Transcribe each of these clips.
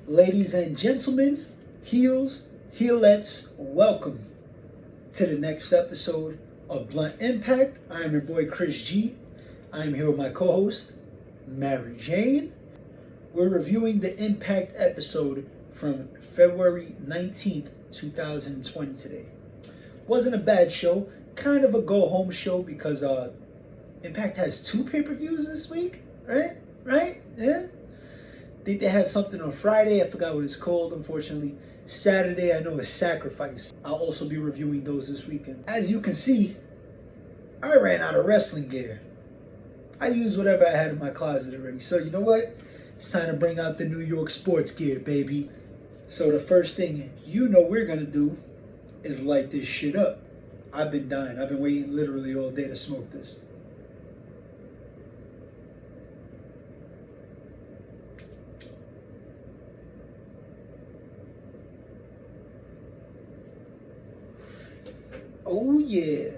Ladies and gentlemen, heels, heelettes, welcome to the next episode of Blunt Impact. I am your boy Chris G. I am here with my co-host, Mary Jane. We're reviewing the Impact episode from February 19th, 2020 today. Wasn't a bad show, kind of a go-home show because Impact has 2 pay-per-views this week, right? Yeah? I think they have something on Friday. I forgot what it's called, unfortunately. Saturday, I know, is Sacrifice. I'll also be reviewing those this weekend. As you can see, I ran out of wrestling gear. I used whatever I had in my closet already. So you know what? It's time to bring out the New York sports gear, baby. So the first thing you know we're going to do is light this shit up. I've been dying. I've been waiting literally all day to smoke this. Oh yeah.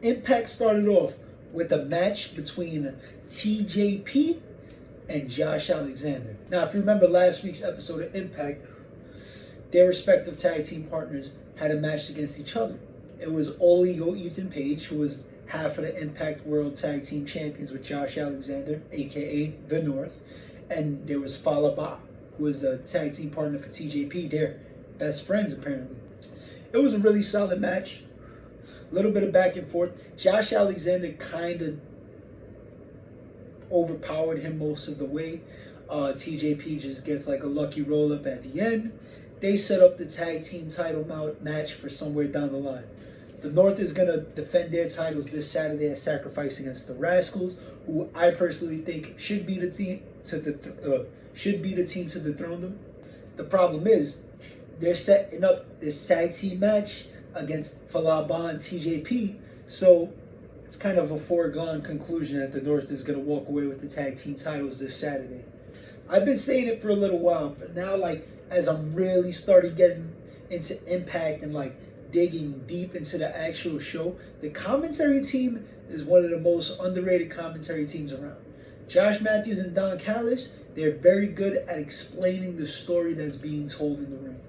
Impact started off with a match between TJP and Josh Alexander. Now, if you remember last week's episode of Impact, their respective tag team partners had a match against each other. It was All Ego Ethan Page, who was half of the Impact World Tag Team Champions with Josh Alexander, aka The North. And there was Fallah Bahh, who was the tag team partner for TJP. They're best friends, apparently. It was a really solid match. A little bit of back and forth. Josh Alexander kind of overpowered him most of the way. TJP just gets like a lucky roll up at the end. They set up the tag team title match for somewhere down the line. The North is going to defend their titles this Saturday at Sacrifice against the Rascals, who I personally think should be the team to dethrone them. The problem is, they're setting up this tag team match against Fallah Bahh and TJP, so it's kind of a foregone conclusion that the North is going to walk away with the tag team titles this Saturday. I've been saying it for a little while, but now, as I'm really starting getting into Impact and digging deep into the actual show, the commentary team is one of the most underrated commentary teams around. Josh Matthews and Don Callis, they're very good at explaining the story that's being told in the ring.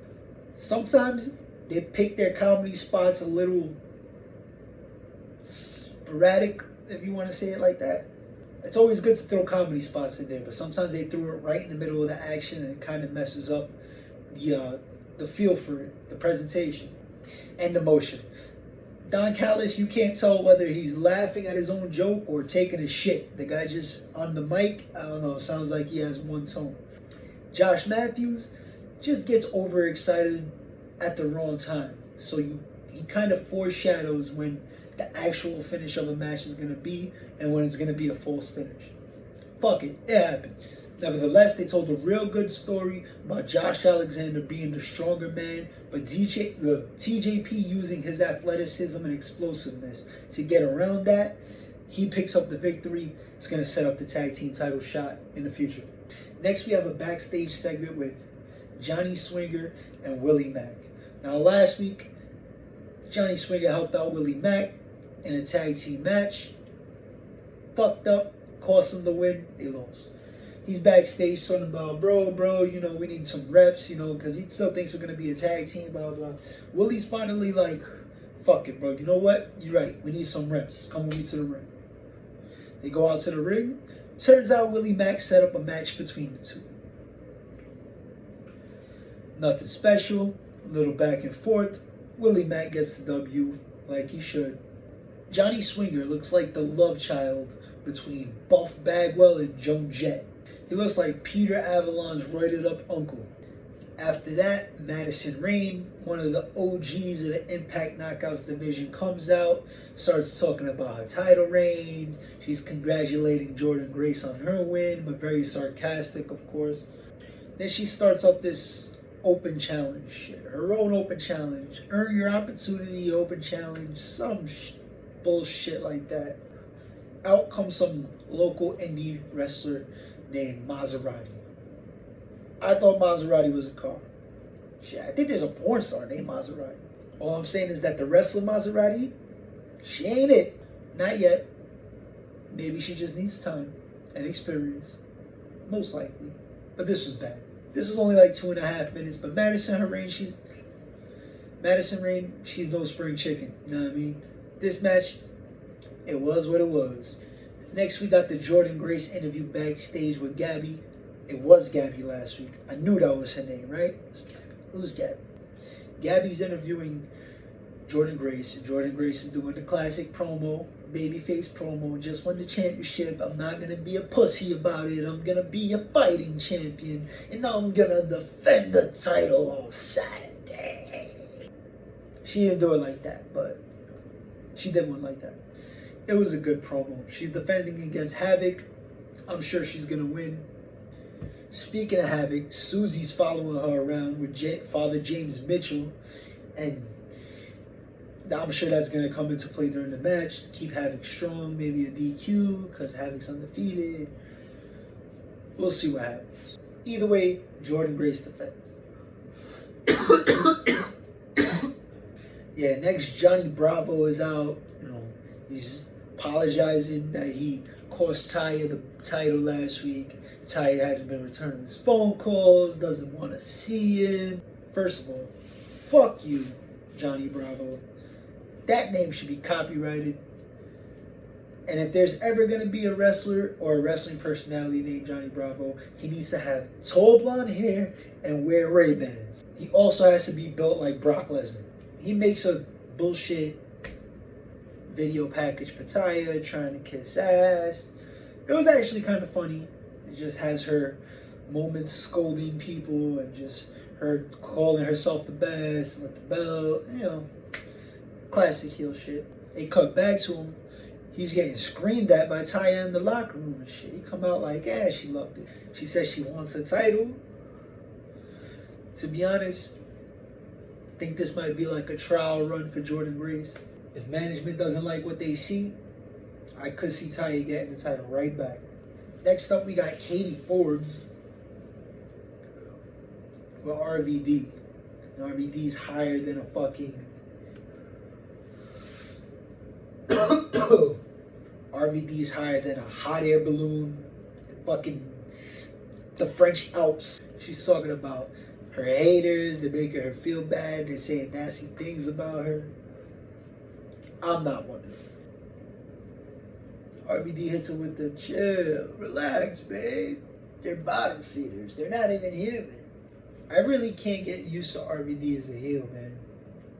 Sometimes they pick their comedy spots a little sporadic, if you want to say it like that. It's always good to throw comedy spots in there, but sometimes they throw it right in the middle of the action and it kind of messes up the feel for it, the presentation, and the motion. Don Callis, you can't tell whether he's laughing at his own joke or taking a shit. The guy just on the mic, I don't know, sounds like he has one tone. Josh Matthews just gets overexcited at the wrong time. So he kind of foreshadows when the actual finish of a match is going to be and when it's going to be a false finish. Fuck it, it happened. Nevertheless, they told a real good story about Josh Alexander being the stronger man, but TJP using his athleticism and explosiveness to get around that. He picks up the victory. It's going to set up the tag team title shot in the future. Next, we have a backstage segment with Johnny Swinger and Willie Mack. Now, last week, Johnny Swinger helped out Willie Mack in a tag team match. Fucked up, cost him the win, they lost. He's backstage talking about, bro, we need some reps, because he still thinks we're going to be a tag team, blah, blah. Willie's finally like, fuck it, bro, you know what? You're right, we need some reps. Come with me to the ring. They go out to the ring. Turns out Willie Mack set up a match between the two. Nothing special, a little back and forth. Willie Mack gets the W like he should. Johnny Swinger looks like the love child between Buff Bagwell and Joan Jett. He looks like Peter Avalon's roided up uncle. After that, Madison Rayne, one of the OGs of the Impact Knockouts division, comes out, starts talking about her title reigns. She's congratulating Jordynne Grace on her win, but very sarcastic, of course. Then she starts up this open challenge shit, her own open challenge, earn your opportunity open challenge, some bullshit like that. Out comes some local indie wrestler named Maserati. I thought Maserati was a car. Shit, I think there's a porn star named Maserati. All I'm saying is that the wrestler Maserati, she ain't it. Not yet. Maybe she just needs time and experience. Most likely. But this was bad. This was only like 2.5 minutes, but Madison Rain, she's no spring chicken. You know what I mean? This match, it was what it was. Next, we got the Jordynne Grace interview backstage with Gabby. It was Gabby last week. I knew that was her name, right? It was Gabby. Gabby's interviewing Jordynne Grace. Jordynne Grace is doing the classic promo, babyface promo. Just won the championship. I'm not going to be a pussy about it. I'm going to be a fighting champion. And I'm going to defend the title on Saturday. She didn't do it like that, but she did one like that. It was a good promo. She's defending against Havoc. I'm sure she's going to win. Speaking of Havoc, Susie's following her around with Father James Mitchell. And I'm sure that's going to come into play during the match to keep Havoc strong. Maybe a DQ because Havoc's undefeated. We'll see what happens. Either way, Jordynne Grace defends. Yeah, next, Johnny Bravo is out. He's apologizing that he cost Taya the title last week. Taya hasn't been returning his phone calls, doesn't want to see him. First of all, fuck you, Johnny Bravo. That name should be copyrighted. And if there's ever going to be a wrestler or a wrestling personality named Johnny Bravo, he needs to have tall blonde hair and wear Ray-Bans. He also has to be built like Brock Lesnar. He makes a bullshit video package for Taya trying to kiss ass. It was actually kind of funny. It just has her moments scolding people and just her calling herself the best with the belt. Classic heel shit. They cut back to him. He's getting screamed at by Taya in the locker room and shit. He come out like, she loved it. She says she wants a title. To be honest, I think this might be like a trial run for Jordynne Grace. If management doesn't like what they see, I could see Taya getting the title right back. Next up, we got Katie Forbes with RVD. And RVD's higher than a fucking... RVD's higher than a hot air balloon. Fucking the French Alps. She's talking about her haters. They're making her feel bad. They're saying nasty things about her. I'm not one of them. RVD hits her with the chill, relax, babe. They're bottom feeders. They're not even human. I really can't get used to RVD as a heel, man.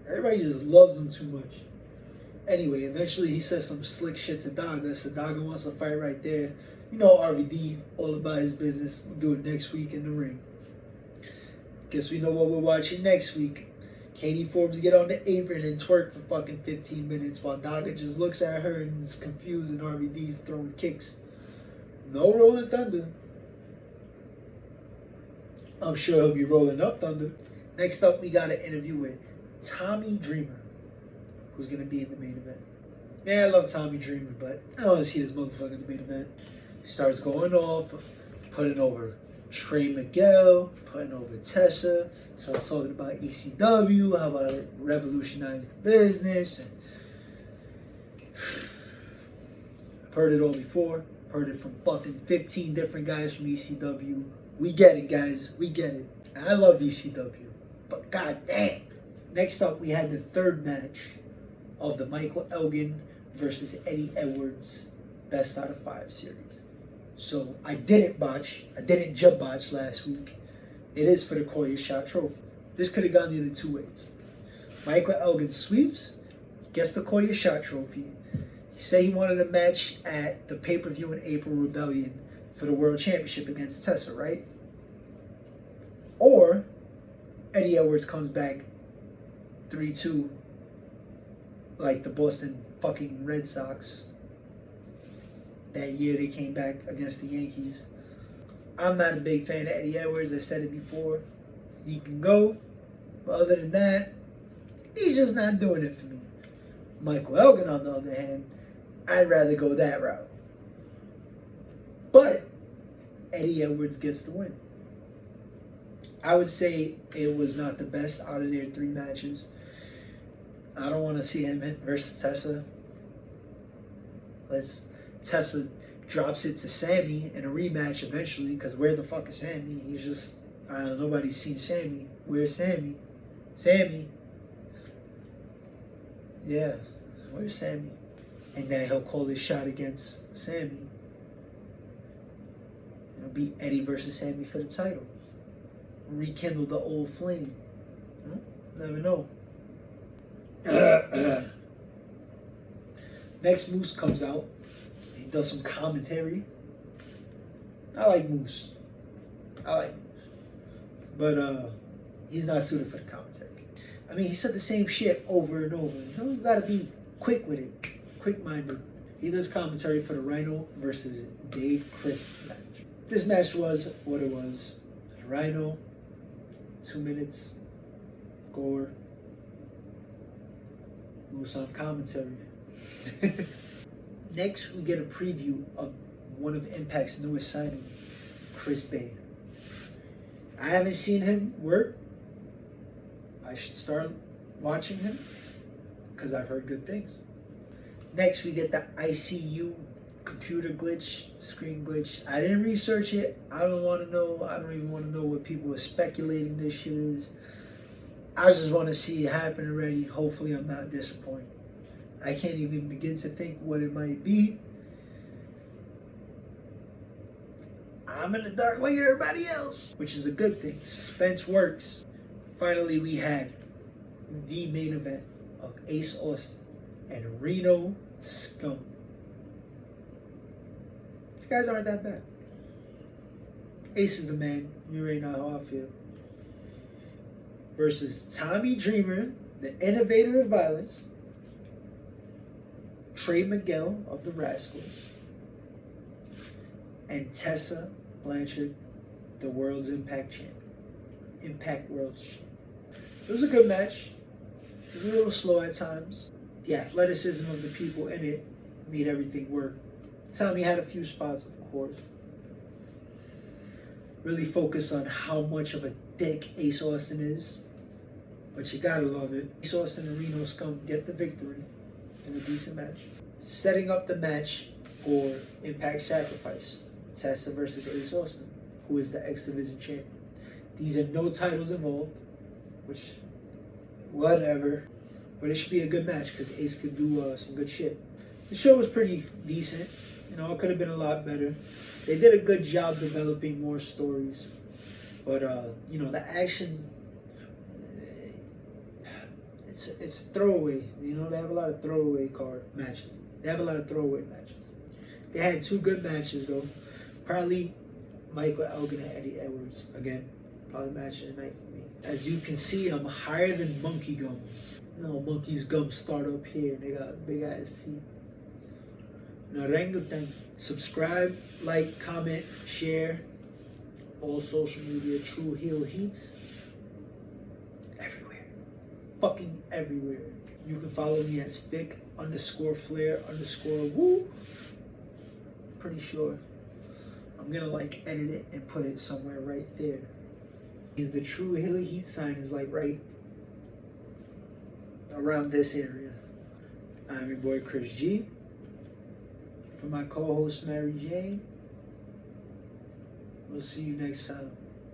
Everybody just loves him too much. Anyway, eventually he says some slick shit to Daga, so Daga wants to fight right there. You know RVD, all about his business. We'll do it next week in the ring. Guess we know what we're watching next week. Katie Forbes get on the apron and twerk for fucking 15 minutes while Daga just looks at her and is confused and RVD's throwing kicks. No Rolling Thunder. I'm sure he'll be rolling up Thunder. Next up, we got an interview with Tommy Dreamer, who's going to be in the main event. Yeah, I love Tommy Dreamer, but I don't want to see this motherfucker in the main event. He starts going off, putting over Trey Miguel, putting over Tessa, starts talking about ECW, how about it revolutionized the business. And I've heard it all before. Heard it from fucking 15 different guys from ECW. We get it, guys. We get it. And I love ECW, but goddamn. Next up, we had the third match of the Michael Elgin versus Eddie Edwards Best Out of 5 series. So I didn't jump botch last week. It is for the Koya Shot Trophy. This could have gone either two ways. Michael Elgin sweeps, gets the Koya Shot Trophy. He said he wanted a match at the pay-per-view in April, Rebellion, for the World Championship against Tessa, right? Or Eddie Edwards comes back 3-2 like the Boston fucking Red Sox. That year they came back against the Yankees. I'm not a big fan of Eddie Edwards. I said it before. He can go. But other than that, he's just not doing it for me. Michael Elgin, on the other hand, I'd rather go that route. But Eddie Edwards gets the win. I would say it was not the best out of their 3 matches. I don't want to see him versus Tessa. Tessa drops it to Sammy in a rematch eventually, because where the fuck is Sammy? He's just Nobody's seen Sammy. Where's Sammy? Sammy. Yeah, where's Sammy? And then he'll call his shot against Sammy. It'll be Eddie versus Sammy for the title. Rekindle the old flame. Never know. Next, Moose comes out. He does some commentary. I like Moose. But he's not suited for the commentary. I mean, he said the same shit over and over. You gotta be quick with it, quick-minded. He does commentary for the Rhino versus Dave Crist match. This match was what it was. Rhino, 2 minutes, gore. Moose on commentary. Next, we get a preview of one of Impact's newest signings, Chris Bay. I haven't seen him work. I should start watching him because I've heard good things. Next, we get the ICU computer glitch, screen glitch. I didn't research it. I don't want to know. I don't even want to know what people are speculating this shit is. I just want to see it happen already. Hopefully, I'm not disappointed. I can't even begin to think what it might be. I'm in the dark like everybody else, which is a good thing. Suspense works. Finally, we had the main event of Ace Austin and Reno Scum. These guys aren't that bad. Ace is the man. You already know how I feel. Versus Tommy Dreamer, the innovator of violence, Trey Miguel of the Rascals, and Tessa Blanchard, the world's Impact champion. Impact World Champion. It was a good match. It was a little slow at times. The athleticism of the people in it made everything work. Tommy had a few spots, of course. Really focus on how much of a dick Ace Austin is. But you gotta love it. Ace Austin and Reno Scum get the victory in a decent match. Setting up the match for Impact Sacrifice. Tessa versus Ace Austin, who is the X Division champion. These are no titles involved, which, whatever. But it should be a good match because Ace could do some good shit. The show was pretty decent. You know, it could have been a lot better. They did a good job developing more stories. But, you know, the action, it's throwaway. You know, they have a lot of throwaway card matches. They have a lot of throwaway matches. They had 2 good matches, though. Probably Michael Elgin and Eddie Edwards. Again, probably match of the night for me. As you can see, I'm higher than Monkey Gums. You know, Monkey's gums start up here and they got big ass teeth. Narangutan. Subscribe, like, comment, share. All social media, True Heel Heats. Everywhere. Fucking everywhere. You can follow me at spick_flair_woo. Pretty sure. I'm gonna like edit it and put it somewhere right there. Is the True Heel Heat sign is like right around this area. I'm your boy Chris G. For my co-host Mary Jane. We'll see you next time.